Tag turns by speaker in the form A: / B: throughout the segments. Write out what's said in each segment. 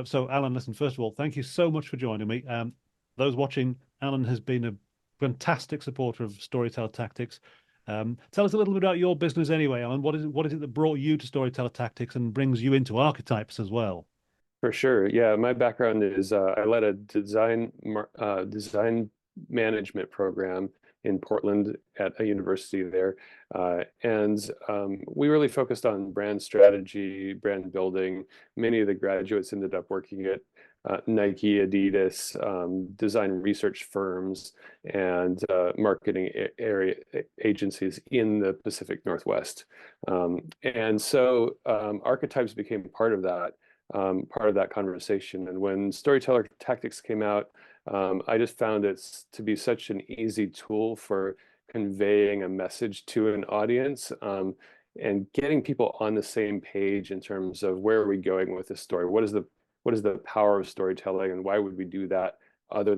A: So, Alan, listen, first of all, thank you so much for joining me. Those watching, Alan has been a fantastic supporter of Storyteller Tactics. Tell us a little bit about your business anyway, Alan. What is it that brought you to Storyteller Tactics and brings you into archetypes as well?
B: For sure. Yeah, my background is I led a design management program in Portland at a university there. And we really focused on brand strategy, brand building. Many of the graduates ended up working at Nike, Adidas, design research firms, and marketing area agencies in the Pacific Northwest. And so archetypes became part of that conversation. And when Storyteller Tactics came out, I just found it to be such an easy tool for conveying a message to an audience, and getting people on the same page in terms of where are we going with this story? What is the power of storytelling, and why would we do that rather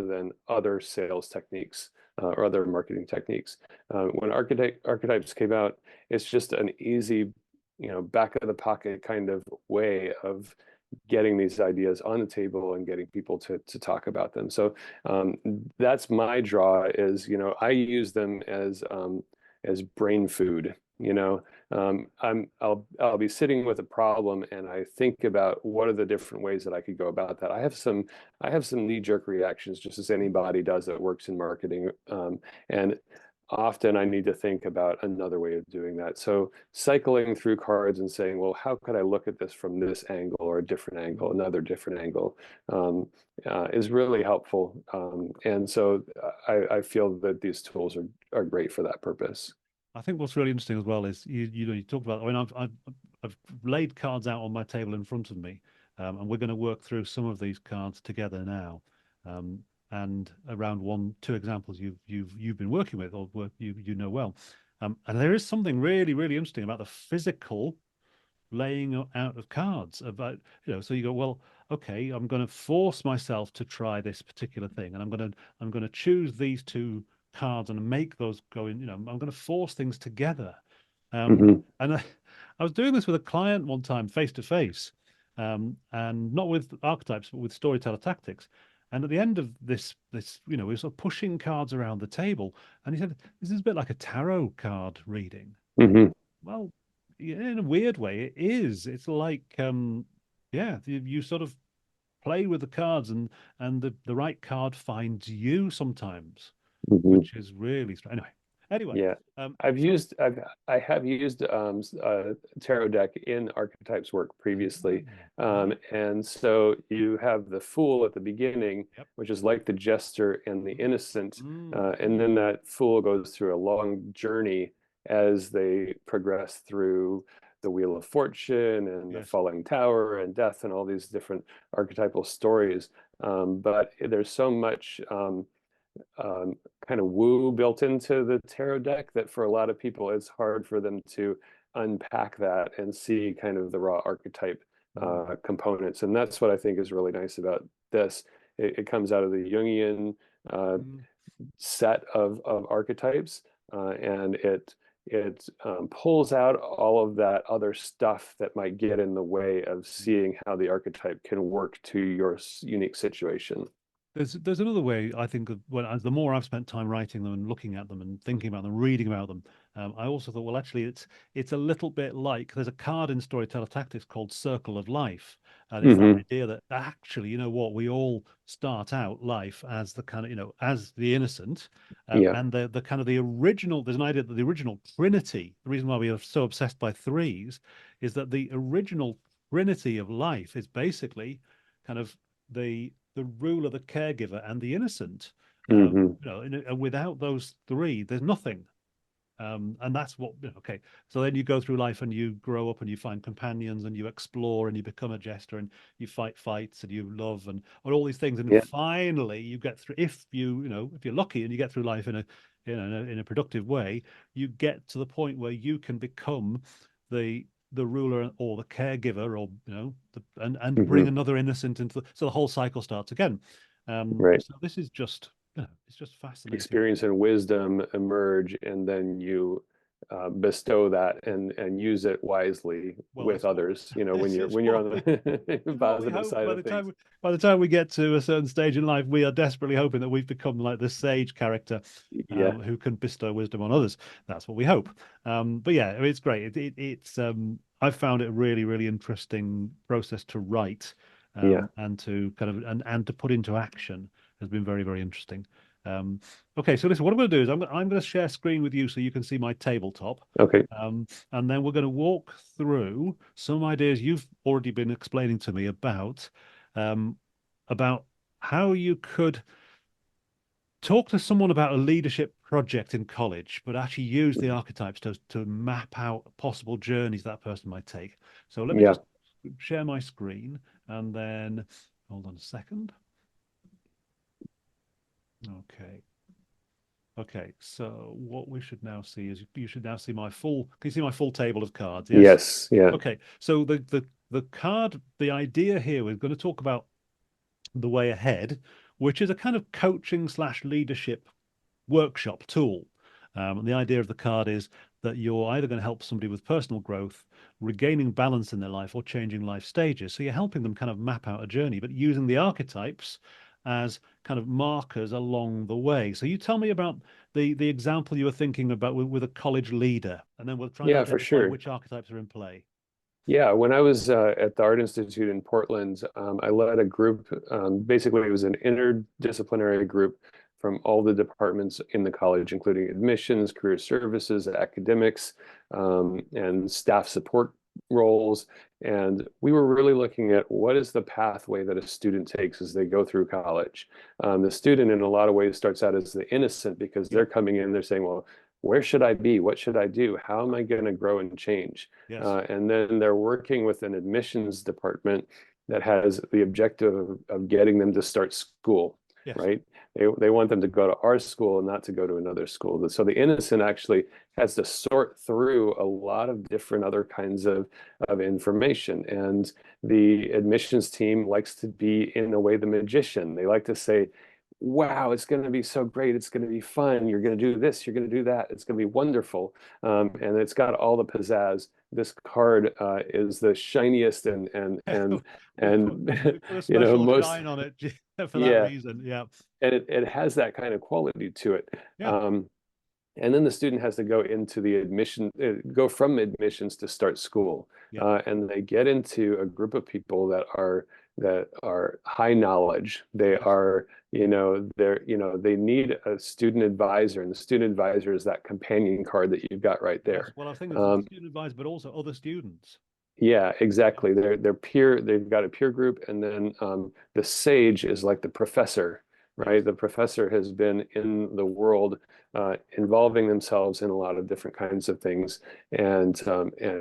B: than other sales techniques or other marketing techniques? When archetypes came out, it's just an easy, back of the pocket kind of way of getting these ideas on the table and getting people to talk about them. So that's my draw is, I use them as brain food. I'll be sitting with a problem and I think about what are the different ways that I could go about that. I have some knee-jerk reactions, just as anybody does that works in marketing. And often I need to think about another way of doing that. So cycling through cards and saying, well, how could I look at this from this angle or a different angle, another different angle, is really helpful. And so I feel that these tools are great for that purpose.
A: I think what's really interesting as well is you talk about. I mean, I've laid cards out on my table in front of me, and we're going to work through some of these cards together now. Um, and around two examples you've been working with or you know well, and there is something really really interesting about the physical laying out of cards about so you go, well, okay, I'm going to force myself to try this particular thing, and I'm going to choose these two cards and make those go in. I'm going to force things together.
B: Hmm.
A: And I was doing this with a client one time face to face, and not with archetypes but with storyteller tactics. And at the end of this we were sort of pushing cards around the table, and he said, this is a bit like a tarot card reading.
B: Hmm.
A: Well, yeah, in a weird way, it is. It's like, yeah, you sort of play with the cards, and the right card finds you sometimes,
B: Hmm.
A: which is really strange. Anyway,
B: Yeah.
A: so
B: I have used tarot deck in archetypes work previously.
A: right,
B: And so you have the fool at the beginning,
A: yep,
B: which is like the jester and the innocent. And
A: mm,
B: then that fool goes through a long journey as they progress through the Wheel of Fortune and the
A: yes,
B: Falling Tower and death and all these different archetypal stories. But there's so much kind of woo built into the tarot deck that for a lot of people it's hard for them to unpack that and see kind of the raw archetype
A: mm,
B: components. And that's what I think is really nice about this. It comes out of the Jungian uh,
A: mm.
B: set of archetypes, and it pulls out all of that other stuff that might get in the way of seeing how the archetype can work to your unique situation.
A: There's another way I think of, well, as the more I've spent time writing them and looking at them and thinking about them, reading about them, I also thought, well, actually, it's a little bit like there's a card in Storyteller Tactics called Circle of Life, and it's that
B: Hmm.
A: idea that actually, you know what, we all start out life as the kind of as the innocent,
B: Yeah.
A: and the kind of the original. There's an idea that the original Trinity, the reason why we are so obsessed by threes, is that the original Trinity of life is basically kind of the ruler, the caregiver, and the innocent.
B: Hmm.
A: Without those three, there's nothing. And that's what, okay. So then you go through life and you grow up and you find companions and you explore and you become a jester and you fight fights and you love and all these things. And
B: Yeah.
A: finally you get through, if if you're lucky and you get through life in a productive way, you get to the point where you can become the ruler or the caregiver or and bring
B: Hmm.
A: another innocent into so the whole cycle starts again.
B: Right.
A: So this is just it's just fascinating.
B: Experience and wisdom emerge, and then you bestow that and use it wisely
A: Well,
B: with others,
A: this is
B: when you're
A: what
B: on
A: we
B: the
A: this is what we
B: positive
A: hope.
B: side of things.
A: By the time we get to a certain stage in life, we are desperately hoping that we've become like the sage character,
B: Yeah,
A: who can bestow wisdom on others. That's what we hope. But yeah, I mean, it's great. It's I've found it a really, really interesting process to write,
B: yeah.
A: and to kind of and to put into action has been very, very interesting. Um, okay, so listen, what I'm going to do is I'm going to share screen with you so you can see my tabletop.
B: Okay.
A: And then we're going to walk through some ideas you've already been explaining to me um, about how you could talk to someone about a leadership project in college, but actually use the archetypes to map out possible journeys that person might take. So let me
B: Yeah.
A: just share my screen and then hold on a second. Okay. Okay, so what we should now see is you should now see my full, can you see my full table of cards? Yes?
B: Yes. Yeah.
A: Okay, so the card, the idea here, we're going to talk about the way ahead, which is a kind of coaching slash leadership workshop tool. The idea of the card is that you're either going to help somebody with personal growth, regaining balance in their life, or changing life stages. So you're helping them kind of map out a journey, but using the archetypes as kind of markers along the way. So you tell me about the example you were thinking about with a college leader, and then we'll try and
B: Yeah, for
A: identify
B: sure.
A: which archetypes are in play.
B: Yeah, when I was at the Art Institute in Portland, I led a group. Basically, it was an interdisciplinary group from all the departments in the college, including admissions, career services, academics, and staff support roles. And we were really looking at what is the pathway that a student takes as they go through college. The student, in a lot of ways, starts out as the innocent because they're
A: Yep.
B: coming in, they're saying, well, where should I be? What should I do? How am I going to grow and change?
A: Yes.
B: And then they're working with an admissions department that has the objective of getting them to start school,
A: Yes.
B: right? They want them to go to our school and not to go to another school. So the innocent actually has to sort through a lot of different other kinds of information. And the admissions team likes to be, in a way, the magician. They like to say, wow, it's going to be so great. It's going to be fun. You're going to do this. You're going to do that. It's going to be wonderful. And it's got all the pizzazz. This card is the shiniest and
A: We put a special
B: most,
A: shine on it for that
B: yeah.
A: reason. Yeah.
B: And it has that kind of quality to it.
A: Yeah.
B: Um, and then the student has to go into the go from admissions to start school.
A: Yeah.
B: And they get into a group of people that are high knowledge. They
A: Yes.
B: are, they need a student advisor, and the student advisor is that companion card that you've got right
A: Yes.
B: there.
A: Well, I think it's the
B: Um,
A: student advisor, but also other students.
B: yeah,
A: Yeah.
B: exactly. They're peer, they've got a peer group, and then the sage is like the professor,
A: Yes.
B: right? The professor has been in the world, involving themselves in a lot of different kinds of things, and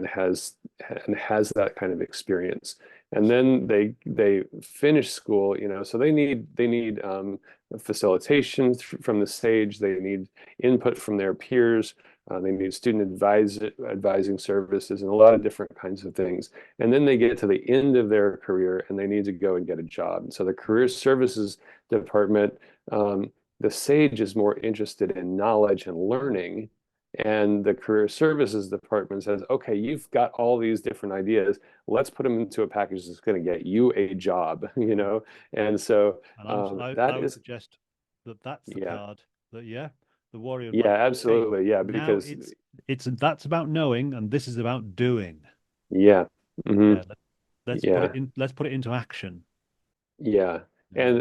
B: has that kind of experience. And then they finish school, so they need facilitation from the sage. They need input from their peers. They need advising services and a lot of different kinds of things. And then they get to the end of their career and they need to go and get a job. And so the career services department, the SAGE is more interested in knowledge and learning. And the career services department says, okay, you've got all these different ideas. Let's put them into a package that's going to get you a job, you
A: Yeah.
B: know? And so
A: And I
B: that
A: would
B: is,
A: suggest that that's the
B: yeah,
A: card that, yeah, the warrior of
B: yeah,
A: like, okay,
B: absolutely. Yeah,
A: now
B: because,
A: that's about knowing and this is about doing.
B: yeah. Hmm.
A: Yeah. Let's put it
B: Yeah.
A: in, let's put it into action.
B: Yeah,
A: Yeah.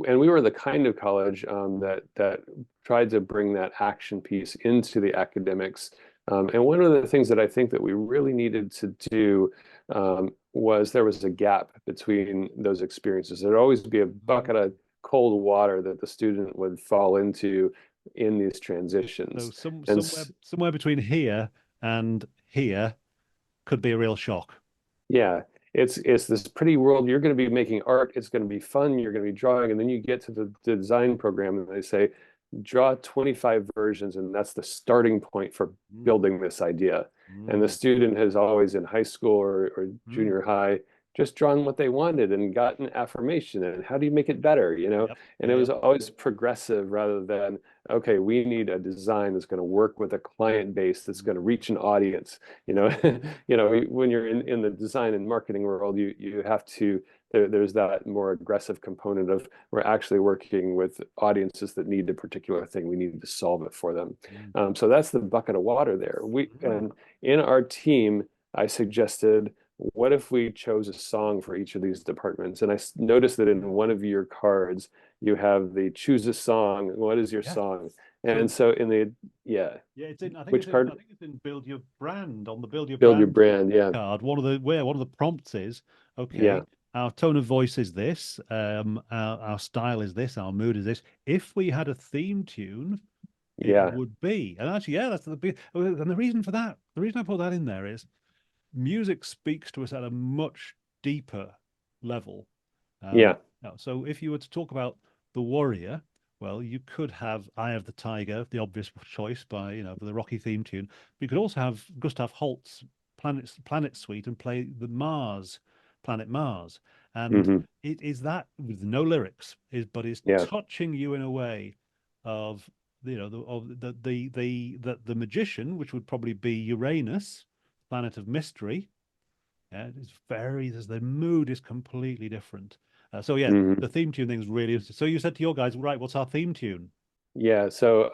B: and we were the kind of college that tried to bring that action piece into the academics. And one of the things that I think that we really needed to do was there was a gap between those experiences. There'd always be a
A: Mhm.
B: bucket of cold water that the student would fall into in these
A: So
B: transitions. And
A: somewhere between here and here could be a real shock.
B: yeah, it's this pretty world. You're going to be making art. It's going to be fun. You're going to be drawing, and then you get to the design program, and they say, draw 25 versions, and that's the starting point for
A: Mm,
B: building this idea. And the
A: mm,
B: student has always in high school or
A: mm.
B: junior high just drawn what they wanted and gotten affirmation, and how do you make it better, you know?
A: Yep.
B: And
A: Yeah.
B: it was
A: Yep.
B: always progressive rather than, okay, we need a design that's going to work with a client base that's going to reach an audience, you know. You know, when you're in the design and marketing world, you have to, there's that more aggressive component of, we're actually working with audiences that need a particular thing. We need to solve it for them.
A: Mm.
B: So that's the bucket of water there.
A: Mm.
B: And in our team, I suggested, what if we chose a song for each of these departments? And I noticed that in one of your cards, you have the choose a song. What is your
A: Yeah.
B: song? And
A: So
B: so in the, yeah,
A: yeah, it's in. I think it's
B: which
A: in. I
B: card?
A: think it's in build your brand on the build your
B: Build your
A: brand
B: brand. Yeah,
A: card. One of the prompts is
B: yeah,
A: okay. Our tone of voice is this. Our style is this. Our mood is this. If we had a theme tune, it
B: yeah,
A: would be. And actually, yeah, that's the big. And the reason for that, the reason I put that in there is music speaks to us at a much deeper level.
B: yeah.
A: So if you were to talk about the warrior, well, you could have Eye of the Tiger, the obvious choice by, the Rocky theme tune. But you could also have Gustav Holst's Planet Suite and play the Planet Mars. And
B: Hmm.
A: it is that with no lyrics, but is
B: Yeah.
A: touching you in a way of, the magician, which would probably be Uranus, planet of mystery. Yeah, it's the mood is completely different. So yeah,
B: Hmm.
A: the theme tune thing is really interesting. So you said to your guys, right, what's our theme tune?
B: Yeah. So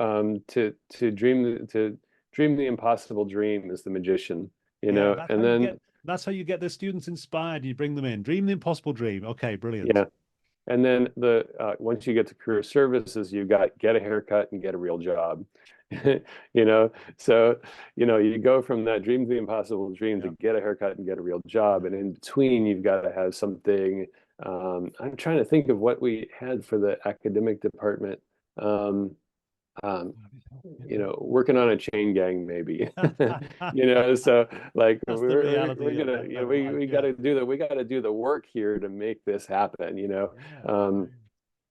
B: to dream the impossible dream is the magician, you
A: Yeah,
B: know, and then
A: that's how you get the students inspired. You bring them in. Dream the impossible dream. Okay, brilliant.
B: yeah. And then the once you get to career services, you got get a haircut and get a real job. You know, so you go from that dream to the impossible dream to
A: Yeah.
B: get a haircut and get a real job, and in between you've got to have something. I'm trying to think of what we had for the academic department. Um, um, Working on a chain gang maybe. So like
A: That's the
B: we're
A: reality of
B: gonna,
A: of
B: we
A: life.
B: we got
A: Yeah.
B: to do the we got to do the work here to make this happen.
A: Yeah.
B: Um,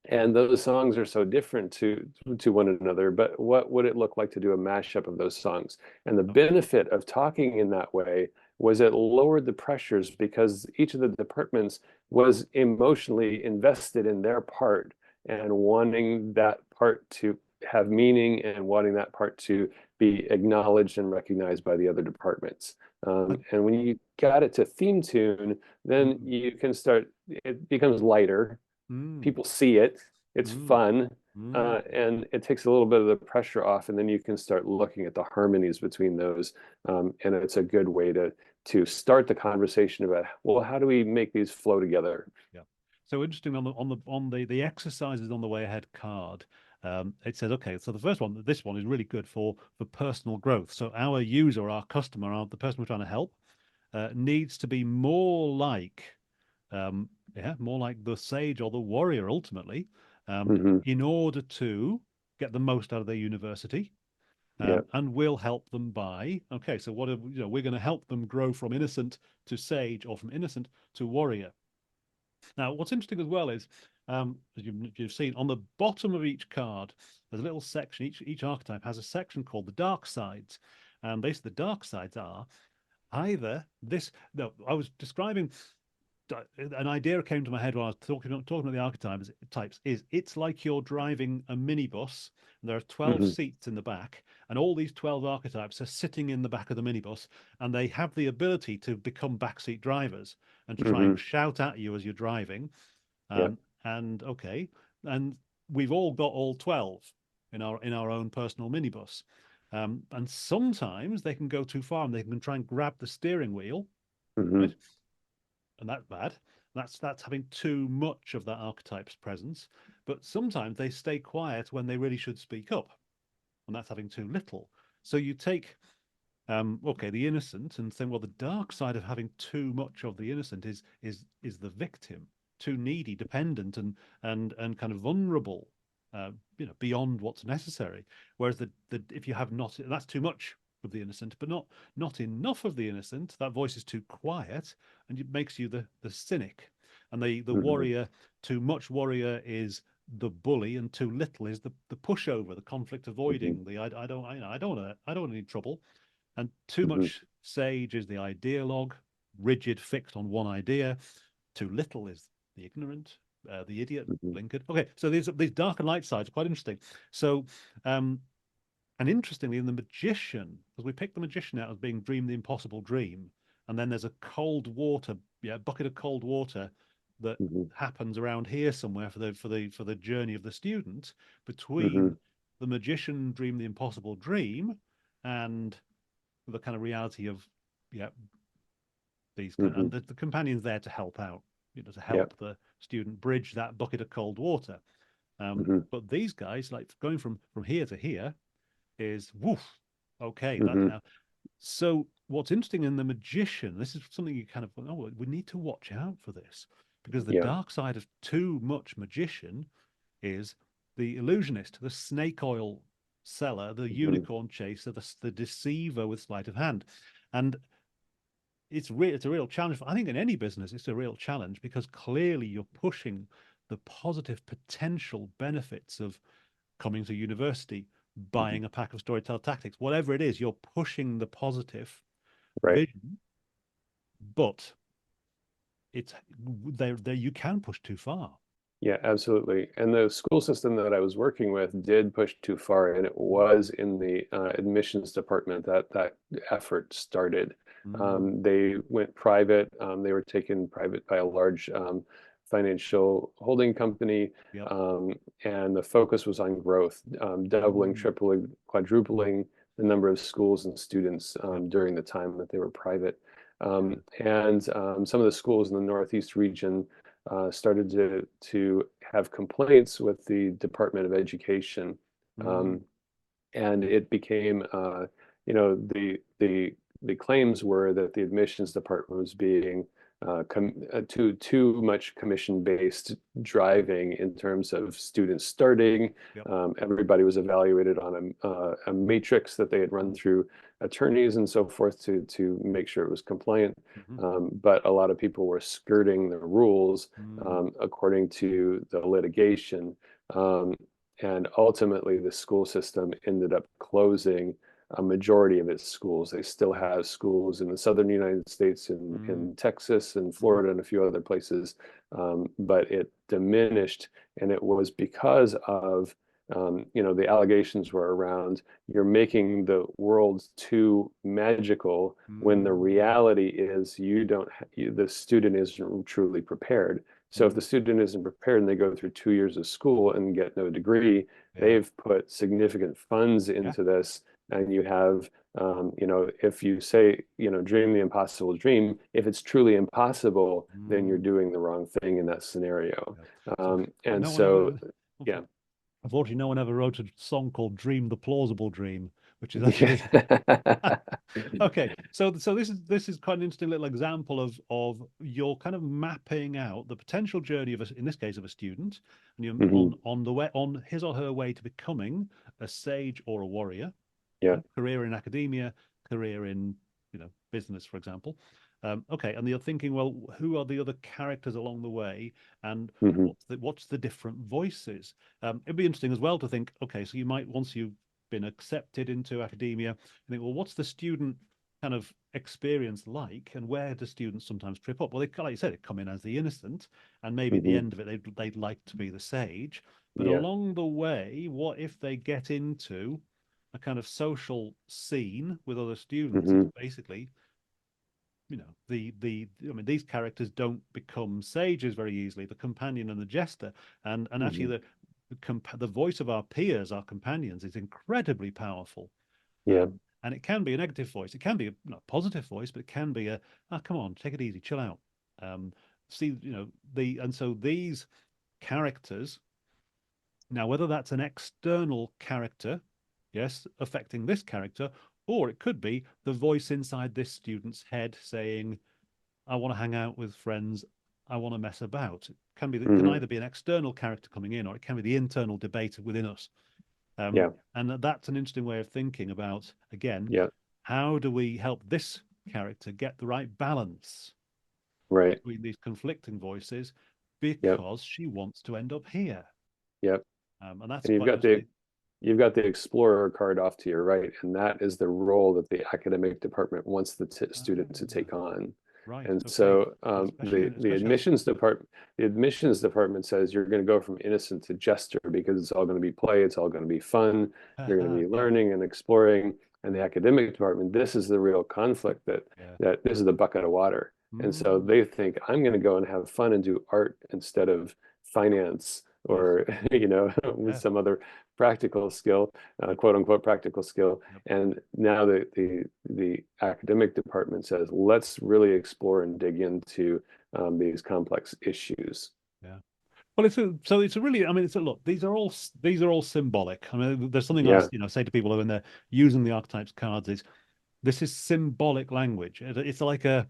B: and those songs are so different to one another, but what would it look like to do a mashup of those songs? And the
A: Okay.
B: benefit of talking in that way was it lowered the pressures because each of the departments was emotionally invested in their part
A: Yep.
B: and wanting that part to have meaning and wanting that part to be acknowledged and recognized by the other departments.
A: And,
B: And when you got it to theme tune, then
A: mm,
B: you can start, it becomes lighter,
A: mm,
B: people see it, it's
A: mm,
B: fun,
A: mm.
B: and it takes a little bit of the pressure off, and then you can start looking at the harmonies between those, and it's a good way to start the conversation about, well, how do we make these flow together?
A: Yeah. So interesting on the exercises on the way ahead card. It says, okay, so the first one, this one is really good for personal growth. So our user, our customer, the person we're trying to help, needs to be more like the sage or the warrior ultimately,
B: Hmm.
A: in order to get the most out of their university.
B: Yeah.
A: And we'll help them by, okay, so we're going to help them grow from innocent to sage or from innocent to warrior. Now, what's interesting as well is, as you've seen on the bottom of each card, there's a little section. Each archetype has a section called the dark sides, and basically the dark sides are either this. No, I was describing an idea came to my head while I was talking about the archetypes. Types is it's like you're driving a minibus. And there are 12
B: Hmm.
A: seats in the back, and all these 12 archetypes are sitting in the back of the minibus, and they have the ability to become backseat drivers and to try and
B: Hmm.
A: shout at you as you're driving.
B: Yeah.
A: And okay, and we've all got all 12 in our own personal minibus. And sometimes they can go too far and they can try and grab the steering wheel,
B: Hmm.
A: right? And that's bad. That's having too much of that archetype's presence. But sometimes they stay quiet when they really should speak up, and that's having too little. So you take okay, the innocent, and think, well, the dark side of having too much of the innocent is the victim, too needy, dependent, and kind of vulnerable, beyond what's necessary. Whereas the if you have not, that's too much of the innocent, but not enough of the innocent. That voice is too quiet, and it makes you the cynic, and the
B: Hmm.
A: warrior. Too much warrior is the bully, and too little is the pushover, the conflict
B: Hmm.
A: avoiding. I don't want any trouble. And too
B: Hmm.
A: much sage is the ideologue, rigid, fixed on one idea. Too little is the ignorant, the idiot,
B: Hmm.
A: blinkered. Okay, so these dark and light sides are quite interesting. So, and interestingly, in the magician, because we picked the magician out as being dream the impossible dream, and then there's a cold water, yeah, bucket of cold water that
B: Hmm.
A: happens around here somewhere for the journey of the student
B: Hmm.
A: between the magician dream the impossible dream and the kind of reality of, yeah, these kind
B: Hmm.
A: and the companion's there to help out, to
B: Yep.
A: help the student bridge that bucket of cold water.
B: Hmm.
A: But these guys, like going from here to here, is woof. Okay, that
B: Hmm.
A: now. So what's interesting in the magician, this is something you kind of, oh, we need to watch out for this, because the
B: Yep.
A: dark side of too much magician is the illusionist, the snake oil seller, the
B: Hmm.
A: unicorn chaser, the deceiver with sleight of hand. And it's a real challenge. I think in any business, it's a real challenge because clearly you're pushing the positive potential benefits of coming to university,
B: Hmm.
A: buying a pack of storytell tactics, whatever it is, you're pushing the positive
B: Right.
A: vision, but it's there you can push too far.
B: Yeah, absolutely. And the school system that I was working with did push too far, and it was in the admissions department that that effort started.
A: Mm,
B: They went private. They were taken private by a large financial holding company,
A: yep.
B: and the focus was on growth, doubling,
A: Mm,
B: tripling, quadrupling the number of schools and students
A: yep.
B: during the time that they were private.
A: Yeah.
B: And some of the schools in the Northeast region started to have complaints with the Department of Education,
A: Mm,
B: um, and it became, the claims were that the admissions department was being too much commission-based driving in terms of students starting.
A: yep.
B: Everybody was evaluated on a matrix that they had run
A: Mm,
B: through attorneys and so forth to make sure it was compliant.
A: mhm,
B: But a lot of people were skirting the rules
A: mm,
B: according to the litigation. Um, and ultimately, the school system ended up closing a majority of its schools. They still
A: yeah.
B: have schools in the southern United States,
A: Mm,
B: in Texas and
A: mhm,
B: Florida and a few other places, but it diminished, and it was because of the allegations were around you're making the world too magical when the
A: mm,
B: reality is you don't the student isn't truly prepared. So if
A: mm,
B: the student isn't prepared and they go through 2 years of school and get no degree,
A: yeah.
B: they've put significant funds
A: Yeah.
B: into this. And you have, if you say, dream the impossible dream, if it's truly impossible, then you're
A: Mm,
B: doing the wrong thing in that scenario.
A: yeah. So, but
B: And
A: no one ever,
B: so, yeah.
A: unfortunately, no one ever wrote a song called "Dream the Plausible Dream," which is actually
B: Yeah.
A: okay. So this is quite an interesting little example of your kind of mapping out the potential journey of in this case of a student, and you're
B: Hmm.
A: on the way on his or her way to becoming a sage or a warrior,
B: Yeah.
A: career in academia, career in business, for example. Okay, and you're thinking, well, who are the other characters along the way, and
B: Hmm.
A: what's the different voices? It'd be interesting as well to think, okay, so you might once you've been accepted into academia, you think, well, what's the student kind of experience like, and where do students sometimes trip up? Well, they, like you said, they come in as the innocent, and maybe at the
B: Hmm.
A: end of it, they'd like to be the sage, but
B: Yeah.
A: along the way, what if they get into a kind of social scene with other students? It's
B: Hmm.
A: basically, the I mean, these characters don't become sages very easily, the companion and the jester, and actually
B: Hmm.
A: the voice of our peers, our companions, is incredibly powerful.
B: Yeah.
A: And it can be a negative voice, it can be a not positive voice, but it can be a, ah, come on, take it easy, chill out. See, and so these characters, now, whether that's an external character, yes, affecting this character, or it could be the voice inside this student's head saying, I want to hang out with friends, I want to mess about. It can
B: Hmm.
A: either be an external character coming in, or it can be the internal debate within us.
B: Yeah.
A: And that's an interesting way of thinking about, again,
B: Yeah.
A: how do we help this character get the right balance
B: Right.
A: between these conflicting voices
B: Yep.
A: because she wants to end up here.
B: Yep.
A: And that's
B: And
A: quite interesting.
B: you've got the explorer card off to your right, and that is the role that the academic department wants the student to
A: Ah,
B: take on.
A: Right.
B: And
A: Okay.
B: so
A: Especially,
B: the
A: especially as
B: admissions department says you're going to go from innocent to jester because it's all going to be play, it's all going to be fun, you're going to be
A: yeah.
B: learning and exploring. And the
A: Mm,
B: academic department, this is the real conflict
A: yeah.
B: that this is the bucket of water. And so
A: Mm,
B: they think I'm going to go and have fun and do art instead of finance
A: yes.
B: or with
A: Yeah.
B: some other practical skill, quote unquote practical skill.
A: Yep.
B: And now the academic department says, let's really explore and dig into these complex issues.
A: Yeah. Well, it's a really, I mean, it's a look. These are all symbolic. I mean, there's something I
B: Yeah,
A: say to people when they're using the archetypes cards is this is symbolic language. It's like a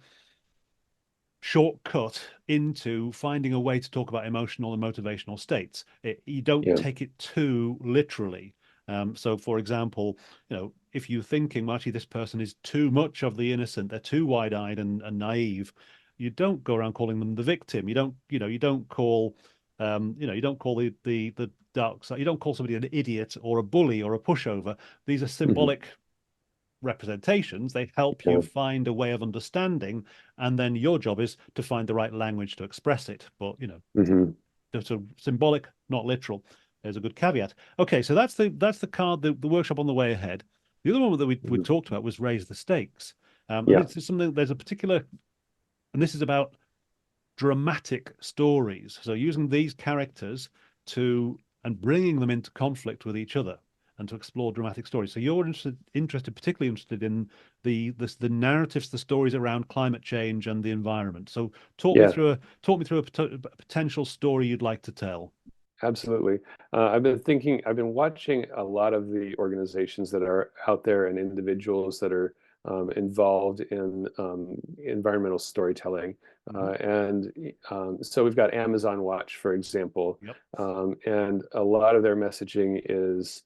A: shortcut into finding a way to talk about emotional and motivational states. You don't
B: yeah,
A: take it too literally. So, for example, if you're thinking, well, actually, this person is too much of the innocent, they're too wide-eyed and naive, you don't go around calling them the victim. You don't call, you don't call the dark side. You don't call somebody an idiot or a bully or a pushover. These are
B: mhm,
A: symbolic representations. They help you
B: yeah,
A: find a way of understanding, and then your job is to find the right language to express it. But
B: mhm,
A: it's a symbolic, not literal. There's a good caveat. Okay, so that's the card, the workshop on the way ahead. The other one that we
B: mhm.
A: talked about was raise the stakes, and
B: Yeah,
A: it's something. There's a particular, and this is about dramatic stories. So using these characters to and bringing them into conflict with each other and to explore dramatic stories. So you're particularly interested in the narratives, the stories around climate change and the environment. So
B: yeah.
A: talk me through a potential story you'd like to tell.
B: Absolutely. I've been watching a lot of the organizations that are out there and individuals that are involved in environmental storytelling.
A: Hmm.
B: So we've got Amazon Watch, for example,
A: Yep.
B: and a lot of their messaging is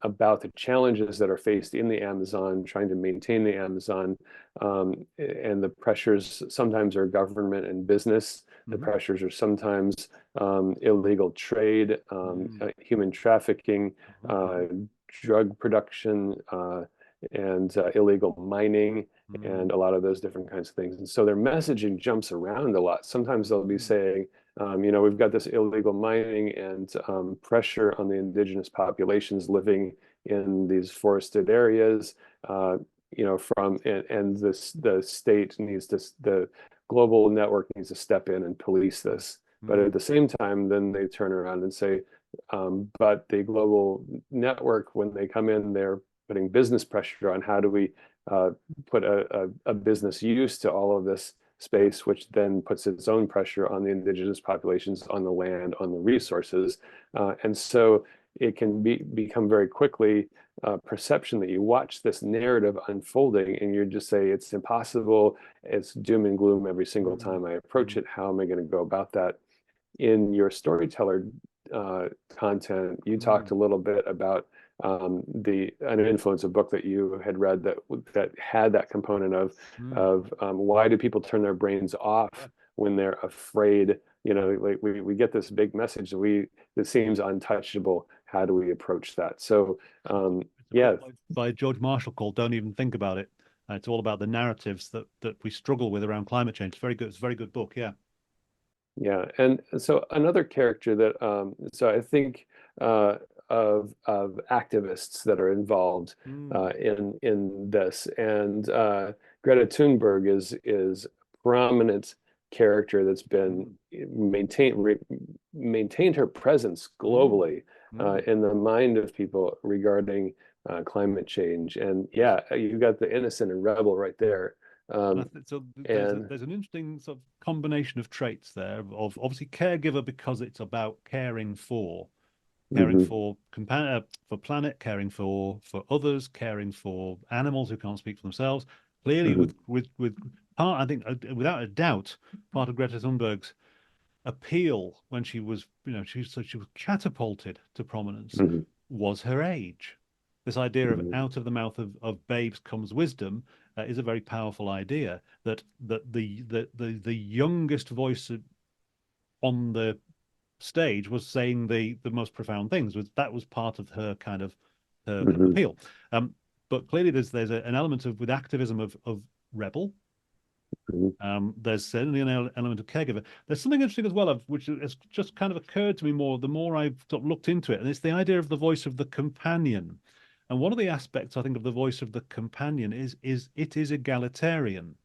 B: about the challenges that are faced in the Amazon, trying to maintain the Amazon, and the pressures sometimes are government and business. The
A: Hmm.
B: pressures are sometimes illegal trade,
A: Mm.
B: human trafficking,
A: Hmm.
B: uh,
A: Hmm.
B: drug production, and illegal mining,
A: Mm.
B: and a lot of those different kinds of things. And so their messaging jumps around a lot. Sometimes they'll be
A: Mm.
B: saying, we've got this illegal mining and pressure on the indigenous populations living in these forested areas. Uh, and the state needs to, the global network needs to step in and police this. But
A: Mm.
B: at the same time, then they turn around and say, but the global network, when they come in, they're putting business pressure on how do we uh, put a business use to all of this space, which then puts its own pressure on the indigenous populations, on the land, on the resources. And so it can become very quickly perception that you watch this narrative unfolding and you just say, it's impossible, it's doom and gloom every single
A: Mm.
B: time I approach
A: Mm.
B: it. How am I going to go about that? In your storyteller content, you talked
A: Mm.
B: a little bit about an influence, a book that you had read that had that component
A: Mm.
B: of why do people turn their brains
A: Yeah.
B: off when they're afraid? Like we get this big message that seems untouchable. How do we approach that? So
A: It's a
B: yeah,
A: book by George Marshall called "Don't Even Think About It." It's all about the narratives that we struggle with around climate change. It's very good. It's a very good book. Yeah.
B: yeah, and so another character that so I think uh, of activists that are involved
A: Mm.
B: in this, and Greta Thunberg is a prominent character that's been
A: Mm.
B: maintained her presence
A: Mm.
B: globally
A: Mm.
B: in the mind of people regarding climate change. And
A: Yes.
B: yeah, you got the innocent and rebel right there.
A: And
B: Um,
A: so
B: and
A: there's an interesting sort of combination of traits there of obviously caregiver because it's about caring
B: mhm,
A: for for planet, caring for others, caring for animals who can't speak for themselves. Clearly,
B: mhm,
A: with part, I think without a doubt, part of Greta Thunberg's appeal when she was, she was catapulted to prominence
B: mhm,
A: was her age. This idea of
B: mhm,
A: out of the mouth of babes comes wisdom is a very powerful idea. That the youngest voice on the stage was saying the most profound things. That was part of her kind of
B: mhm.
A: appeal. Um, but clearly, there's an element of with activism of rebel.
B: Mhm.
A: There's certainly an element of caregiver. There's something interesting as well, which has just kind of occurred to me more the more I've sort of looked into it, and it's the idea of the voice of the companion. And one of the aspects I think of the voice of the companion is it is egalitarian,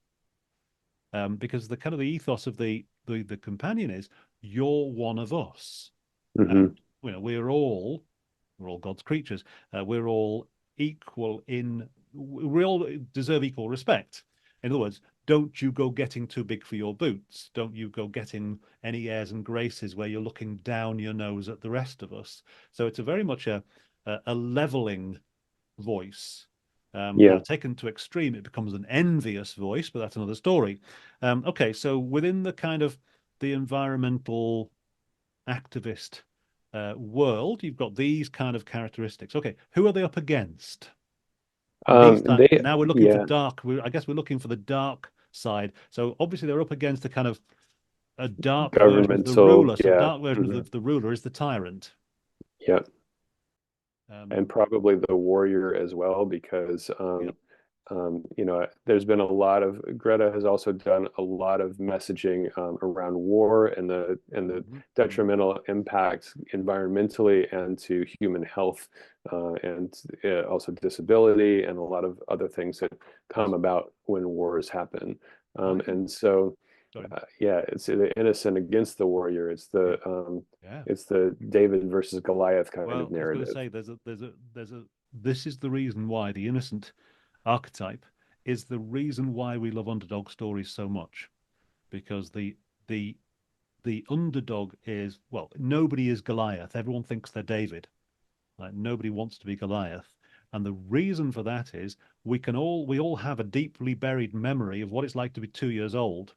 A: because the kind of the ethos of the companion is you're one of us,
B: Mhm.
A: and we're all God's creatures. We're all equal in, we all deserve equal respect. In other words, don't you go getting too big for your boots. Don't you go getting any airs and graces where you're looking down your nose at the rest of us. So it's a very much a leveling voice. Now,
B: Yeah.
A: taken to extreme, it becomes an envious voice, but that's another story. Okay, so within the kind of the environmental activist world, you've got these kind of characteristics. Okay, who are they up against? And these
B: They,
A: now we're looking for
B: yeah,
A: dark. I guess we're looking for the dark side. So obviously they're up against the kind of a dark version of the
B: governmental,
A: ruler. So the
B: yeah.
A: dark version of
B: Mhm.
A: the ruler is the tyrant.
B: Yeah. And
A: Um,
B: probably the warrior as well, because
A: yep.
B: there's been a lot of Greta has also done a lot of messaging around war and the
A: Hmm. Hmm.
B: detrimental impacts environmentally and to human health, and also disability and a lot of other things that come
A: Yes.
B: about when wars happen.
A: Well, I think.
B: And so,
A: Sorry.
B: yeah, it's the innocent against the warrior.
A: Yeah. Yeah.
B: It's the David versus Goliath kind of
A: Well, I was going to
B: narrative.
A: say there's a this is the reason why the innocent archetype is the reason why we love underdog stories so much, because the the underdog is, well, nobody is Goliath. Everyone thinks they're David. Like nobody wants to be Goliath. And the reason for that is we all have a deeply buried memory of what it's like to be 2 years old,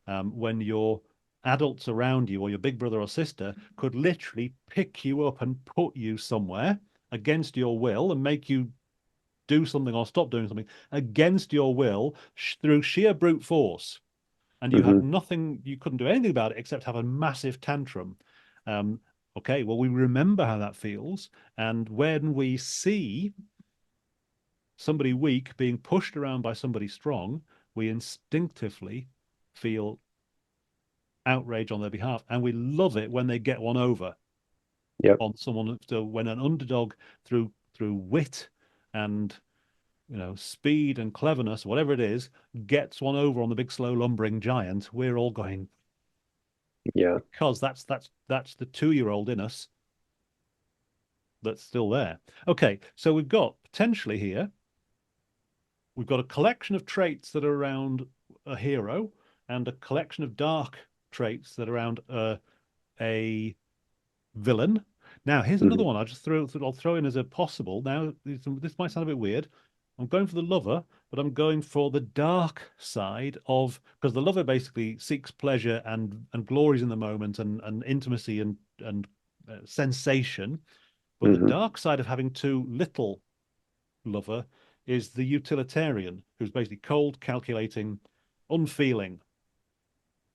A: when your adults around you or your big brother or sister could literally pick you up and put you somewhere against your will and make you do something or stop doing something against your will through sheer brute force. And you had
B: Hmm.
A: nothing, you couldn't do anything about it except have a massive tantrum. Um, okay, well, we remember how that feels. And when we see somebody weak being pushed around by somebody strong, we instinctively feel outrage on their behalf, and we love it when they get one over
B: Yep.
A: on someone. So when an underdog, through wit and speed and cleverness, whatever it is, gets one over on the big slow lumbering giant, we're all going,
B: Yeah.
A: because that's the 2 year old in us that's still there. Okay, so we've got potentially here, we've got a collection of traits that are around a hero and a collection of dark traits that are around a villain. Now, here's another
B: Hmm.
A: one. I'll throw in as a possible. Now, this might sound a bit weird. I'm going for the lover, but I'm going for the dark side of, because the lover basically seeks pleasure and glories in the moment and intimacy and sensation. But the
B: Hmm.
A: dark side of having too little lover is the utilitarian, who's basically cold, calculating, unfeeling.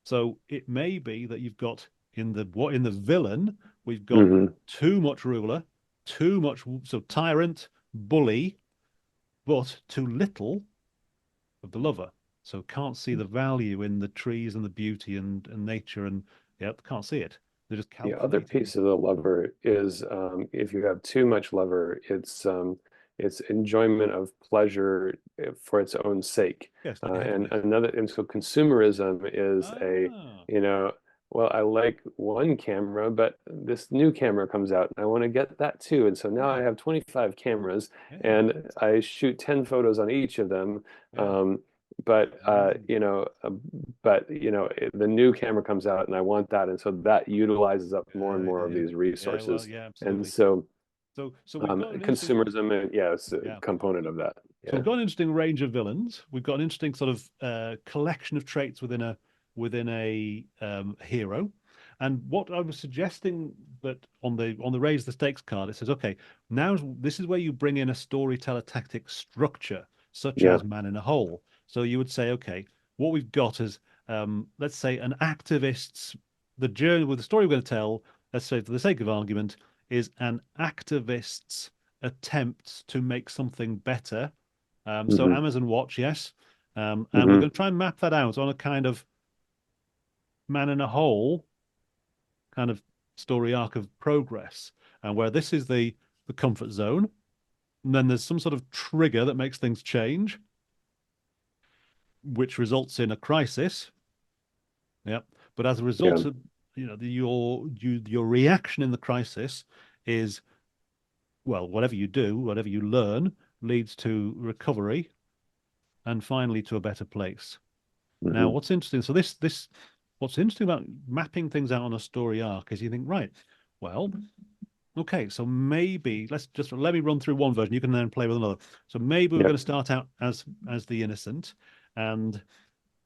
A: So it may be that you've got in the villain, we've got
B: Hmm.
A: too much ruler, too much so tyrant, bully, but too little of the lover. So can't see the value in the trees and the beauty and nature, and yeah, can't see it. They're just
B: The other
A: calculating.
B: piece of the lever is, if you have too much lever, it's enjoyment of pleasure for its own sake.
A: Yes, like a
B: And
A: hedonist.
B: another, and so consumerism is
A: Ah,
B: you know, well, I like one camera, but this new camera comes out and I want to get that too. And so now I
A: yeah,
B: have 25 cameras
A: yeah,
B: and I shoot 10 photos on each of them.
A: yeah.
B: Um, but
A: Mm,
B: the new camera comes out and I want that, and so that utilizes up more and
A: yeah,
B: more of
A: yeah,
B: these
A: yeah. Well,
B: resources.
A: yeah,
B: And
A: absolutely.
B: so
A: So we've got an interesting,
B: consumerism, yeah, it's a
A: yeah.
B: component of that.
A: So
B: Yeah.
A: we've got an interesting range of villains. We've got an interesting sort of collection of traits within a hero. And what I was suggesting, that on the raise the stakes card, it says, okay, now this is where you bring in a storyteller tactic structure, such
B: Yeah.
A: as Man in a Hole. So you would say, okay, what we've got is, let's say, an activist's the journey with the story we're going to tell. Let's say, for the sake of argument, is an activist's attempts to make something better. So
B: Hmm.
A: Amazon Watch, yes. And we're
B: Hmm.
A: going to try and map that out on a kind of man in a hole kind of story arc of progress, and where this is the comfort zone, and then there's some sort of trigger that makes things change, which results in a crisis. Yep. But as a
B: Yeah.
A: result of your reaction in the crisis is, well, whatever you do, whatever you learn, leads to recovery and finally to a better place. Now,
B: Hmm.
A: what's interesting, so this what's interesting about mapping things out on a story arc is you think, right, well, okay, so maybe let me run through one version. You can then play with another. So maybe we're
B: Yeah.
A: going to start out as the innocent, and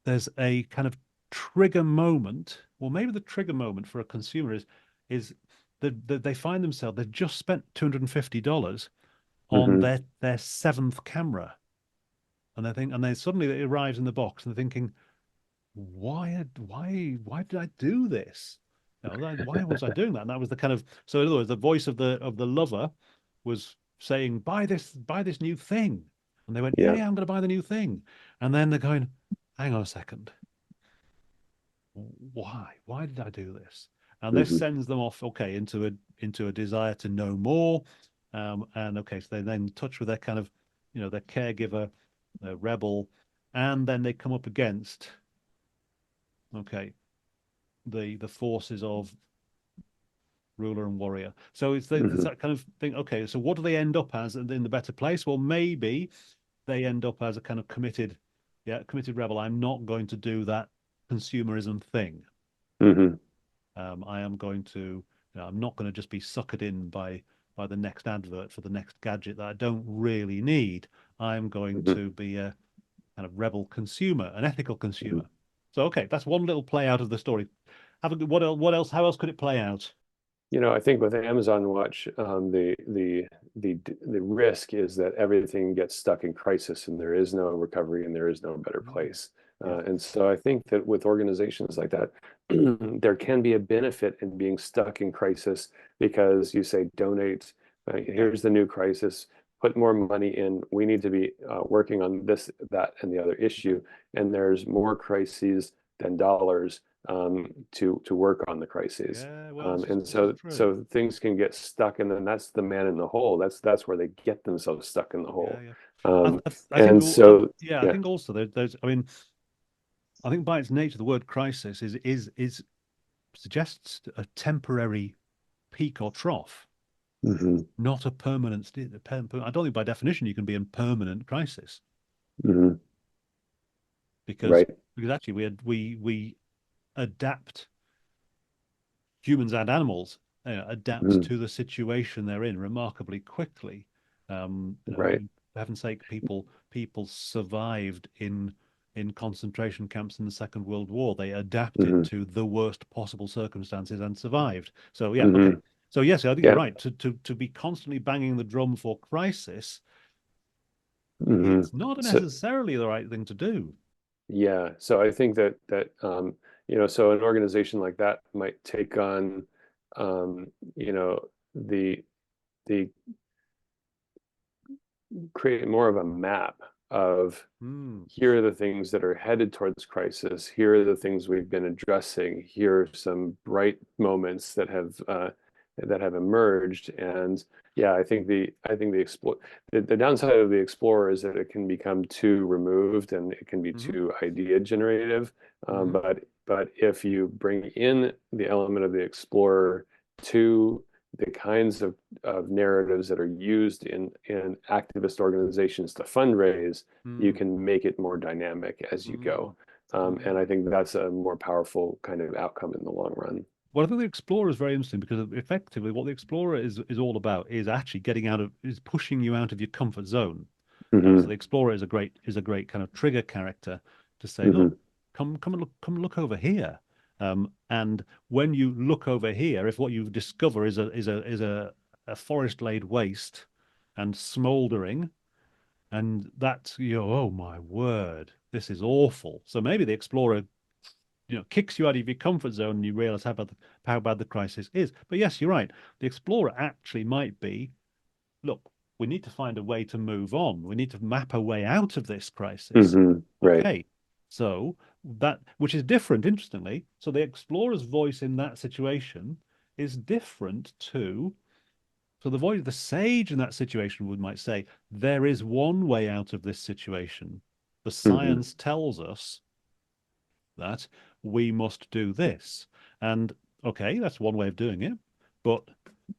A: there's a kind of trigger moment. Well, maybe the trigger moment for a consumer is that they find themselves they've just spent $250 on
B: Hmm.
A: their seventh camera, and they suddenly it arrives in the box, and they're thinking, why did I do this? Why was I doing that? And that was the kind of so in other words, the voice of the lover was saying, buy this new thing. And they went, yeah,
B: Yeah.
A: yeah, I'm going to buy the new thing. And then they're going, hang on a second, why did I do this? And this
B: Hmm.
A: sends them off, okay, into a desire to know more. And okay, so they then touch with their kind of, their caregiver, their rebel, and then they come up against, okay, the forces of ruler and warrior. So it's
B: Hmm.
A: that kind of thing. Okay, so what do they end up as in the better place? Well, maybe they end up as a kind of committed rebel. I'm not going to do that consumerism thing.
B: Hmm.
A: I am going to, I'm not going to just be suckered in by the next advert for the next gadget that I don't really need. I'm going
B: Hmm.
A: to be a kind of rebel consumer, an ethical
B: Hmm.
A: consumer. So okay, that's one little play out of the story. What else? What else? How else could it play out?
B: I think with Amazon Watch, the risk is that everything gets stuck in crisis, and there is no recovery, and there is no better
A: Mm,
B: place.
A: yeah.
B: And so I think that with organizations like that, there can be a benefit in being stuck in crisis because you say, donate,
A: Yeah.
B: here's the new crisis, put more money in. We need to be working on this, that, and the other issue. And there's more crises than dollars to work on the crises.
A: Yeah. Well,
B: And
A: this is
B: so
A: true.
B: so things can get stuck, and then that's the man in the hole. That's where they get themselves stuck in the
A: Yeah.
B: hole.
A: Yeah.
B: Um,
A: I think,
B: and so
A: yeah, I
B: yeah.
A: think also there's, I mean, I think by its nature, the word crisis is suggests a temporary peak or trough,
B: Hmm.
A: not a permanent state. I don't think by definition you can be in permanent crisis
B: Hmm.
A: because
B: Right.
A: actually we adapt humans and animals adapt
B: Hmm.
A: to the situation they're in remarkably quickly. I
B: Right.
A: mean, for heaven's sake, people survived in concentration camps in the Second World War. They adapted
B: Hmm.
A: to the worst possible circumstances and survived. So yeah, okay.
B: Hmm.
A: So yes, I think you're
B: Yeah.
A: right. To be constantly banging the drum for crisis,
B: Hmm.
A: it's not
B: So
A: necessarily the right thing to do.
B: yeah, so I think so an organization like that might take on the the create more of a map of
A: Hmm.
B: here are the things that are headed towards crisis. Here are the things we've been addressing. Here are some bright moments that have emerged. And yeah, I think the downside of the Explorer is that it can become too removed and it can be
A: Hmm.
B: too idea generative.
A: Hmm.
B: But if you bring in the element of the Explorer to the kinds of narratives that are used in activist organizations to fundraise, you
A: Hmm.
B: can make it more dynamic as you
A: Hmm.
B: go.
A: Hmm.
B: And I think that's a more powerful kind of outcome in the long run.
A: Well, I think the Explorer is very interesting because effectively what the Explorer is all about is actually is pushing you out of your comfort zone. So
B: Hmm.
A: the Explorer is a great kind of trigger character to say, look,
B: Hmm.
A: come and look over here. And when you look over here, if what you discover is a forest laid waste and smouldering, and that's oh my word, this is awful. So maybe the Explorer kicks you out of your comfort zone and you realize how bad the crisis is. But yes, you're right. The Explorer actually might be, look, we need to find a way to move on. We need to map a way out of this crisis.
B: Right.
A: Okay, so that, which is different, interestingly. So the explorer's voice in that situation is different to, so the voice, the sage in that situation would might say, there is one way out of this situation. The
B: Hmm.
A: science tells us that we must do this. And okay, that's one way of doing it. But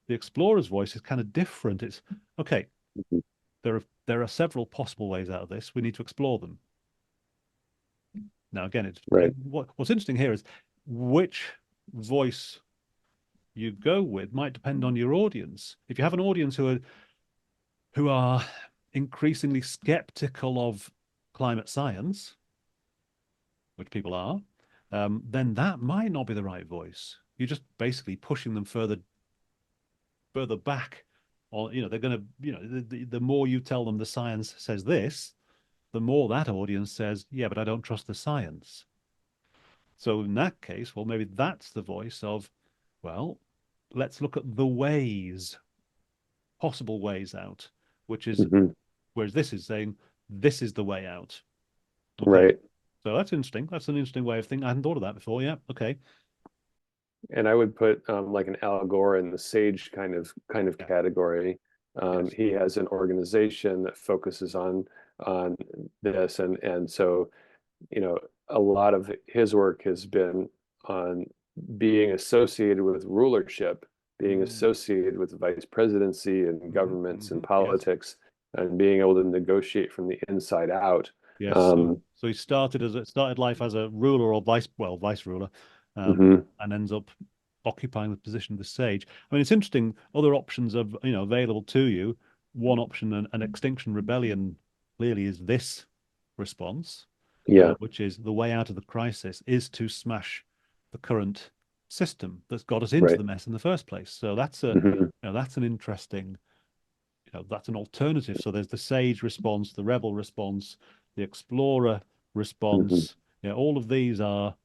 A: the explorer's voice is kind of different. It's okay, there are several possible ways out of this. We need to explore them. Now, again,
B: Right.
A: what's interesting here is which voice you go with might depend on your audience. If you have an audience who are increasingly skeptical of climate science, which people are, then that might not be the right voice. You're just basically pushing them further back. Or they're going to, the more you tell them the science says this, the more that audience says, yeah, but I don't trust the science. So in that case, well, maybe that's the voice of, well, let's look at the ways, possible ways out, which is,
B: Hmm.
A: whereas this is saying, this is the way out. Okay.
B: Right.
A: So that's interesting. That's an interesting way of thinking. I hadn't thought of that before. Yeah. Okay.
B: And I would put like an Al Gore in the sage kind of
A: Yeah.
B: category.
A: Yes.
B: He has an organization that focuses on this, and so a lot of his work has been on being associated with rulership, being
A: Mm.
B: associated with vice presidency and
A: Hmm.
B: governments and
A: Hmm. Yes.
B: politics, and being able to negotiate from the inside out.
A: Yes. So
B: Um,
A: so he started life as a ruler or vice ruler,
B: mhm.
A: and ends up occupying the position of the sage. I mean, it's interesting. Other options are available to you. One option, an extinction rebellion, clearly is this response,
B: Yeah,
A: which is the way out of the crisis is to smash the current system that's got us into
B: right.
A: the mess in the first place. So
B: Hmm.
A: that's an interesting, that's an alternative. So there's the sage response, the rebel response, the explorer
B: Hmm.
A: response. All of these are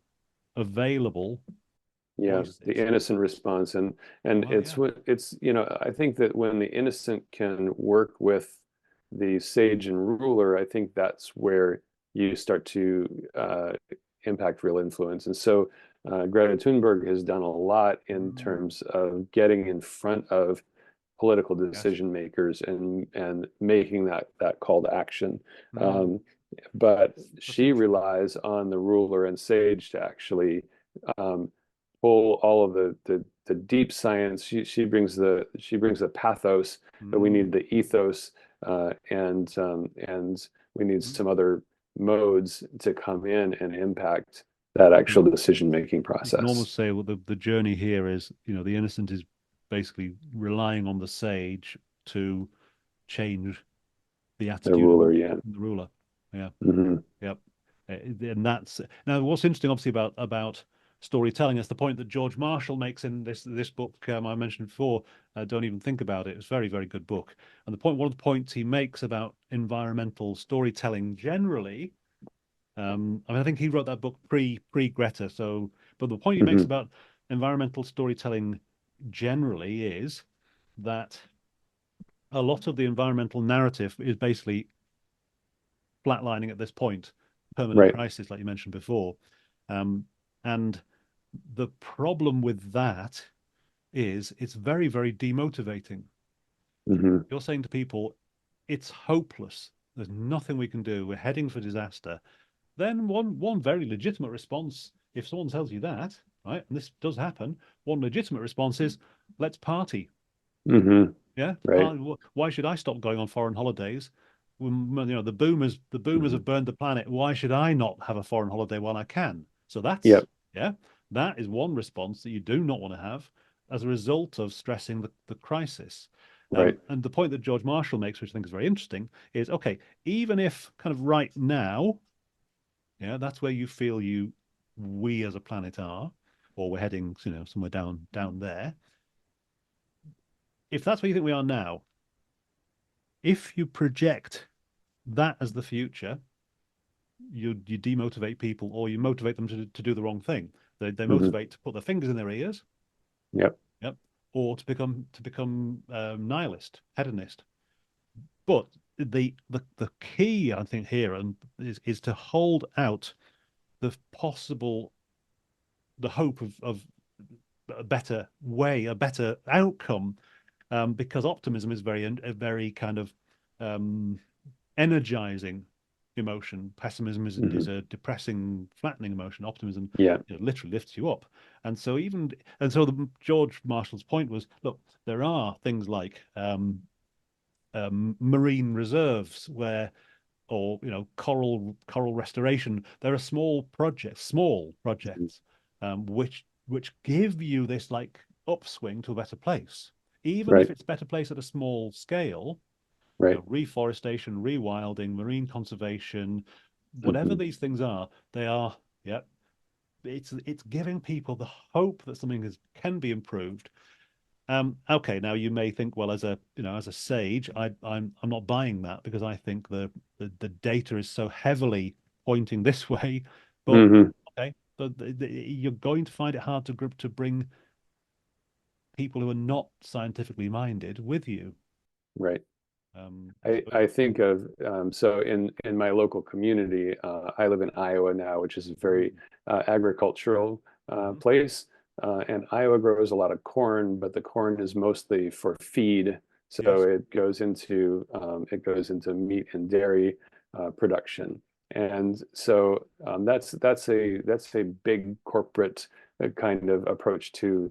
A: available
B: Yeah, the
A: voices.
B: innocent response, and
A: Well,
B: it's
A: yeah.
B: what it's I think that when the innocent can work with the sage and ruler, I think that's where you start to impact real influence. And so Greta Thunberg has done a lot in
A: Mm,
B: terms of getting in front of political
A: yes.
B: decision makers and making that call to action.
A: Mm,
B: Um, but
A: that's
B: she
A: interesting.
B: relies on the ruler and sage to actually um, pull all of the deep science. She brings the pathos, but we
A: Mm,
B: need the ethos, and we need
A: mm.
B: some other modes to come in and impact that
A: You
B: actual
A: can
B: decision making
A: you can
B: process.
A: almost say, well, the journey here is, the innocent is basically relying on the sage to change the
B: The
A: attitude of
B: ruler, yeah.
A: the ruler. Yeah.
B: Hmm.
A: Yep. And that's now what's interesting, obviously, about storytelling is the point that George Marshall makes in this book, I mentioned before. Don't even think about it. It's a very, very good book. And one of the points he makes about environmental storytelling generally. I mean, I think he wrote that book pre Greta. So, but the point he makes
B: Hmm.
A: about environmental storytelling generally is that a lot of the environmental narrative is basically flatlining at this point, permanent
B: Right.
A: crisis, like you mentioned before. Um, and the problem with that is it's very, very demotivating.
B: Hmm.
A: You're saying to people, it's hopeless. There's nothing we can do. We're heading for disaster. Then one very legitimate response, if someone tells you that, right, and this does happen, one legitimate response is, let's party.
B: Hmm.
A: Yeah,
B: Right.
A: why should I stop going on foreign holidays? When, the boomers
B: Hmm.
A: have burned the planet. Why should I not have a foreign holiday while I can? So
B: Yep.
A: yeah, that is one response that you do not want to have as a result of stressing the crisis.
B: Right.
A: And the point that George Marshall makes, which I think is very interesting, is okay, even if kind of right now, yeah, that's where you feel we as a planet are, or we're heading, somewhere down there. If that's where you think we are now, if you project that as the future, you demotivate people, or you motivate them to do the wrong thing. They
B: Hmm.
A: motivate to put their fingers in their ears,
B: Yep.
A: yep, or to become nihilist, hedonist. But the key, I think, here and is to hold out the possible the hope of a better way, a better outcome, because optimism is a very kind of um, energizing emotion. Pessimism is
B: Hmm.
A: a depressing, flattening emotion. Optimism,
B: Yeah.
A: literally lifts you up. And so George Marshall's point was, look, there are things like marine reserves where or coral restoration. There are small
B: Mhm.
A: projects, which give you this like upswing to a better place, even if
B: Right.
A: it's better place at a small scale.
B: Right.
A: Reforestation, rewilding, marine conservation, whatever
B: Hmm.
A: these things are, they are. Yeah, it's giving people the hope that something can be improved. Okay, now you may think, well, as a sage, I'm not buying that because I think the data is so heavily pointing this way. But
B: Hmm.
A: okay, you're going to find it hard to bring people who are not scientifically minded with you.
B: Right.
A: So
B: I think of so in my local community, I live in Iowa now, which is a very
A: mm,
B: agricultural
A: mhm,
B: place, and Iowa grows a lot of corn, but the corn is mostly for feed, so
A: yes,
B: it goes into meat and dairy production, and so that's a big corporate kind of approach to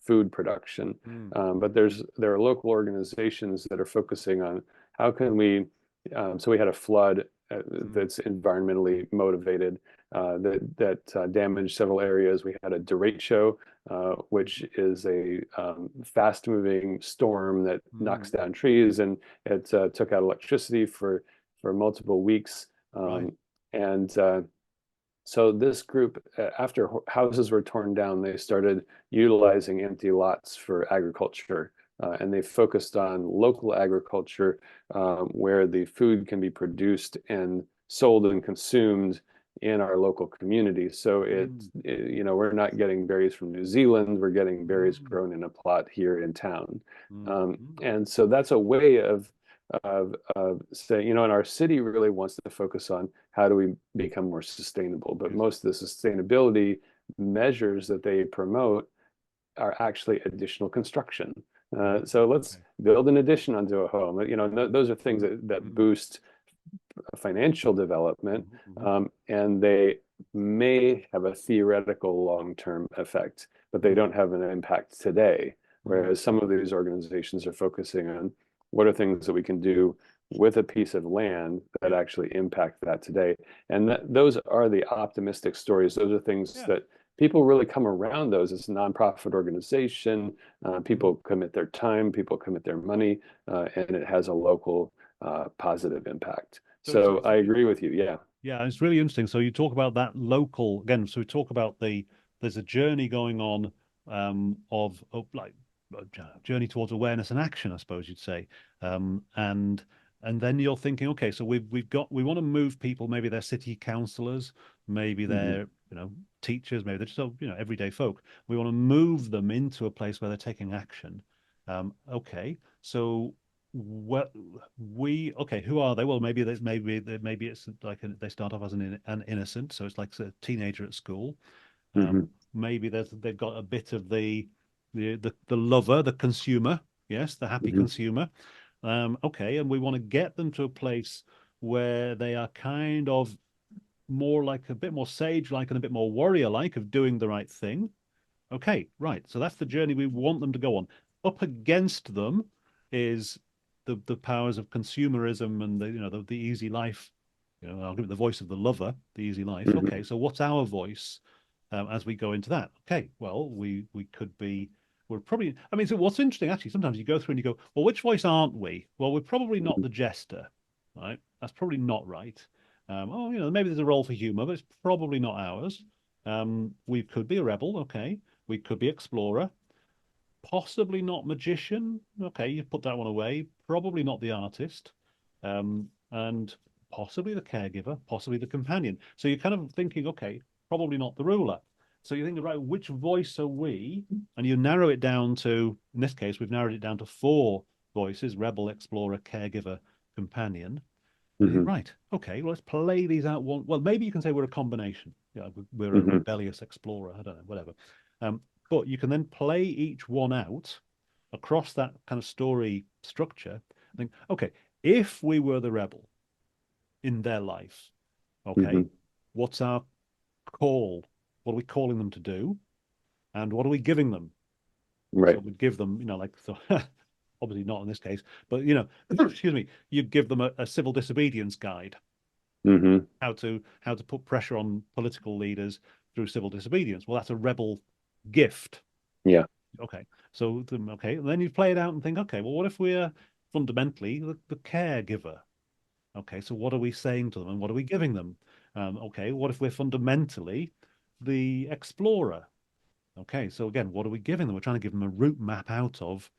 B: food production.
A: mm,
B: But there are local organizations that are focusing on how can we, so we had a flood
A: mm,
B: that's environmentally motivated that damaged several areas. We had a derecho, which is a fast-moving storm that knocks
A: mm,
B: down trees, and it took out electricity for multiple weeks.
A: right,
B: And so this group, after houses were torn down, they started utilizing empty lots for agriculture, and they focused on local agriculture, where the food can be produced and sold and consumed in our local community. So
A: mm,
B: we're not getting berries from New Zealand, we're getting berries
A: mm,
B: grown in a plot here in town.
A: mm, mm,
B: And so that's a way of saying, and our city really wants to focus on how do we become more sustainable, but
A: yes,
B: most of the sustainability measures that they promote are actually additional construction.
A: right,
B: So let's
A: okay,
B: build an addition onto a home. Those are things
A: mm,
B: that
A: mm,
B: boost financial development,
A: mhm, mhm,
B: and they may have a theoretical long-term effect, but they
A: mm,
B: don't have an impact today.
A: mm,
B: Whereas some of these organizations are focusing on what are things that we can do with a piece of land that
A: yeah,
B: actually impact that today. And those are the optimistic stories. Those are things
A: yeah,
B: that people really come around those. It's a nonprofit organization.
A: mm.
B: People commit their time, people commit their money, and it has a local positive impact.
A: So it's
B: So I agree with you. Yeah.
A: yeah, it's really interesting. So you talk about that local again. So we talk about there's a journey going on of like a journey towards awareness and action, I suppose you'd say. And then you're thinking, okay, so we want to move people. Maybe they're city councillors, maybe
B: Hmm.
A: they're teachers, maybe they're just everyday folk. We want to move them into a place where they're taking action. Okay, so what okay, who are they? Well, maybe it's like they start off as an innocent, so it's like a teenager at school.
B: Hmm.
A: Maybe they've got a bit of the lover, the consumer, yes, the happy
B: Hmm.
A: consumer. Okay, and we want to get them to a place where they are kind of more like a bit more sage-like and a bit more warrior-like of doing the right thing. Okay, right. So that's the journey we want them to go on. Up against them is the powers of consumerism and the easy life. I'll give it the voice of the lover, the easy life. Okay,
B: Hmm.
A: so what's our voice as we go into that? Okay, well, we could be. We're probably. I mean, so what's interesting actually? Sometimes you go through and you go, well, which voice aren't we? Well, we're probably not
B: Hmm.
A: the jester, right? That's probably not right. Maybe there's a role for humor, but it's probably not ours. We could be a rebel, okay. We could be explorer, possibly not magician. Okay, you put that one away. Probably not the artist, and possibly the caregiver, possibly the companion. So you're kind of thinking, okay, probably not the ruler. So you think, right, which voice are we? And you narrow it down to, in this case, we've narrowed it down to four voices: rebel, explorer, caregiver, companion.
B: Hmm.
A: Right. Okay. Well, let's play these out. Well, maybe you can say we're a combination. Yeah, we're a
B: Hmm.
A: rebellious explorer. I don't know, whatever. Um, but you can then play each one out across that kind of story structure. I think, okay, if we were the rebel in their life, okay,
B: Hmm.
A: what's our call? What are we calling them to do? And what are we giving them? So
B: Right.
A: we'd give them, like, so obviously not in this case, but excuse me, you'd give them a civil disobedience guide,
B: Hmm.
A: how to put pressure on political leaders through civil disobedience. Well, that's a rebel gift.
B: Yeah.
A: Okay, so okay, and then you play it out and think, okay, well, what if we're fundamentally the caregiver? Okay, so what are we saying to them and what are we giving them? Okay, what if we're fundamentally the explorer? Okay, so again, what are we giving them? We're trying to give them a route map out of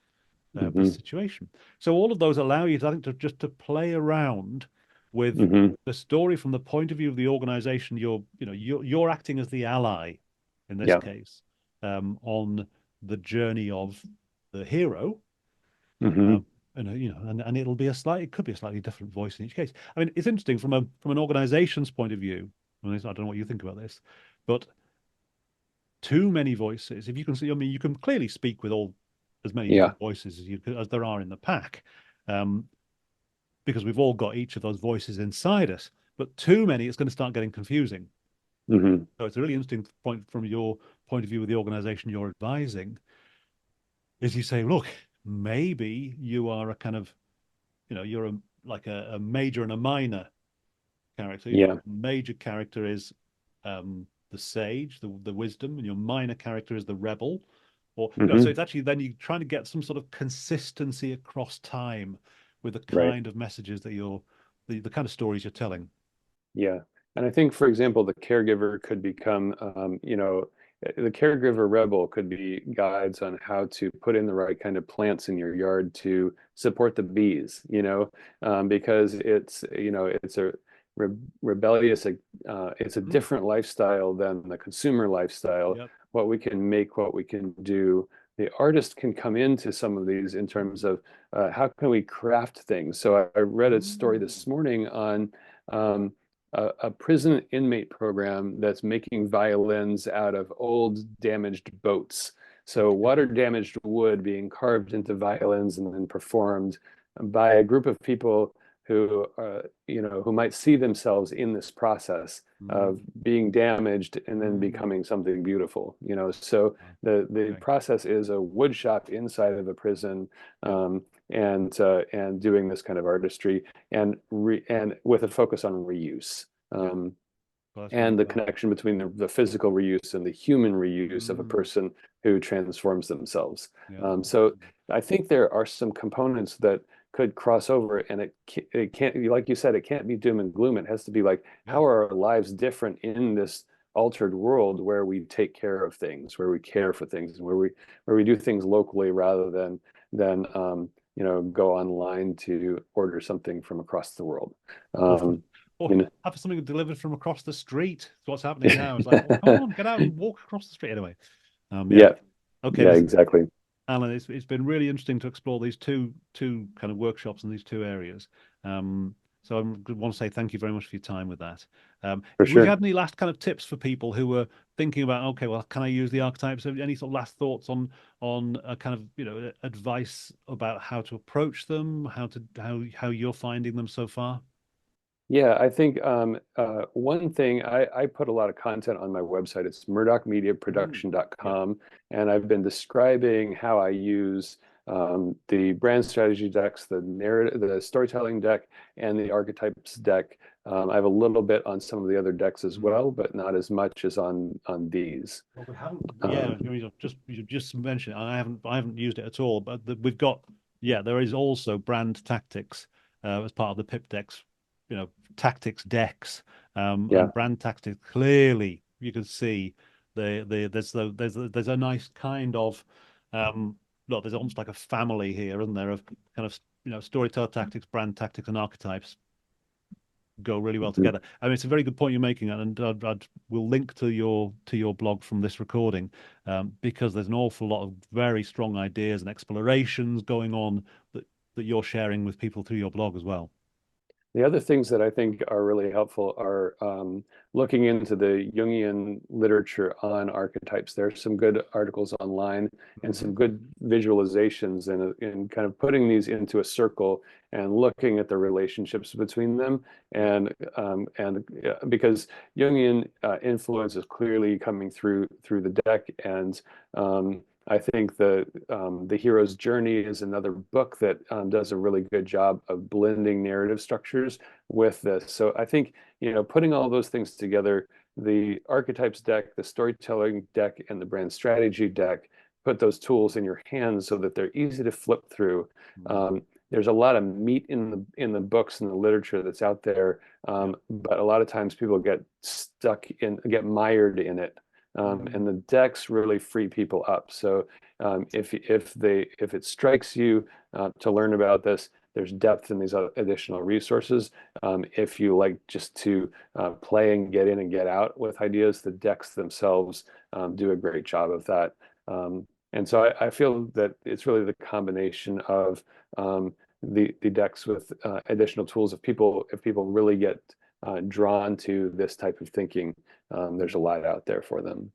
A: this
B: Hmm.
A: situation. So all of those allow you, I think, to just to play around with
B: Hmm.
A: the story from the point of view of the organization. You're acting as the ally in this
B: Yeah.
A: case, on the journey of the hero.
B: Hmm.
A: Um, and it could be a slightly different voice in each case. I mean, it's interesting from an organization's point of view. I don't know what you think about this, but too many voices. If you can see, I mean, you can clearly speak with all as many
B: Yeah.
A: different voices as there are in the pack, um, because we've all got each of those voices inside us. But too many, it's going to start getting confusing.
B: Hmm.
A: So it's a really interesting point from your point of view with the organization you're advising. Is you say, look, maybe you are a kind of, you're like a major and a minor character. Your
B: Yeah.
A: major character is the sage, the wisdom, and your minor character is the rebel. Or so
B: Hmm.
A: it's actually then you're trying to get some sort of consistency across time with the
B: Right.
A: kind of messages that the kind of stories you're telling.
B: Yeah. And I think, for example, the caregiver could become, the caregiver rebel could be guides on how to put in the right kind of plants in your yard to support the bees, because it's a rebellious, it's a
A: Mhm.
B: different lifestyle than the consumer lifestyle.
A: Yep.
B: What we can make, what we can do. The artist can come into some of these in terms of how can we craft things. So I read a story
A: Mm.
B: this morning on um, a prison inmate program that's making violins out of old damaged boats. So
A: Okay.
B: water damaged wood being carved into violins and then performed by a group of people who who might see themselves in this process
A: Mm.
B: of being damaged and then
A: Mm.
B: becoming something beautiful. So
A: Wow.
B: the
A: Okay.
B: process is a wood shop inside of a prison,
A: Yep.
B: and doing this kind of artistry and with a focus on reuse,
A: Yep. Well, that's really
B: and the
A: wow.
B: connection between the physical reuse and the human reuse of a
A: Mm.
B: person who transforms themselves.
A: Yep.
B: So I think there are some components that could cross over, and it can't, like you said, it can't be doom and gloom. It has to be like,
A: Yeah.
B: how are our lives different in this altered world where we take care of things, where we care for things, and where we do things locally rather than go online to order something from across the world.
A: Or,
B: Um,
A: or
B: you know,
A: have something delivered from across the street. It's what's happening now. It's like, well, come on, get out and walk across the street anyway. Yeah.
B: Yeah,
A: Okay.
B: yeah,
A: Listen,
B: exactly.
A: Alan, it's been really interesting to explore these two kind of workshops in these two areas. So I want to say thank you very much for your time with that.
B: For
A: If we've
B: sure.
A: had any last kind of tips for people who are thinking about, okay, well, can I use the archetypes? Any sort of last thoughts on a kind of advice about how to approach them, how you're finding them so far?
B: Yeah, I think one thing I put a lot of content on my website. It's
A: Mm. Yep.
B: murdochmediaproduction.com, and I've been describing how I use the brand strategy decks, the narrative, the storytelling deck, and the archetypes deck. I have a little bit on some of the other decks as
A: Mm.
B: well, but not as much as on these.
A: Well, we haven't. Yeah,
B: Um,
A: you just mentioned it. I haven't used it at all. But we've got. Yeah, there is also brand tactics as part of the pip decks. Tactics decks,
B: yeah.
A: and brand tactics. Clearly, you can see there's a nice kind of look. There's almost like a family here, isn't there? Of kind of storyteller tactics, brand tactics, and archetypes go really well
B: Mhm.
A: together. I mean, it's a very good point you're making, and we'll link to your blog from this recording, because there's an awful lot of very strong ideas and explorations going on that you're sharing with people through your blog as well.
B: The other things that I think are really helpful are looking into the Jungian literature on archetypes. There are some good articles online and
A: Hmm.
B: some good visualizations and kind of putting these into a circle and looking at the relationships between them.
A: Yeah.
B: And because Jungian influence is clearly coming through the deck, and I think the hero's journey is another book that does a really good job of blending narrative structures with this. So I think, putting all those things together, the archetypes deck, the storytelling deck, and the brand strategy deck, put those tools in your hands so that they're easy to flip through.
A: Hmm.
B: Um, there's a lot of meat in the books and the literature that's out there,
A: Yeah.
B: but a lot of times people get mired in it.
A: Mm.
B: And the decks really free people up. So if it strikes you to learn about this, there's depth in these additional resources. If you like just to play and get in and get out with ideas, the decks themselves do a great job of that. And so I feel that it's really the combination of the decks with additional tools. If people really get drawn to this type of thinking, there's a lot out there for them.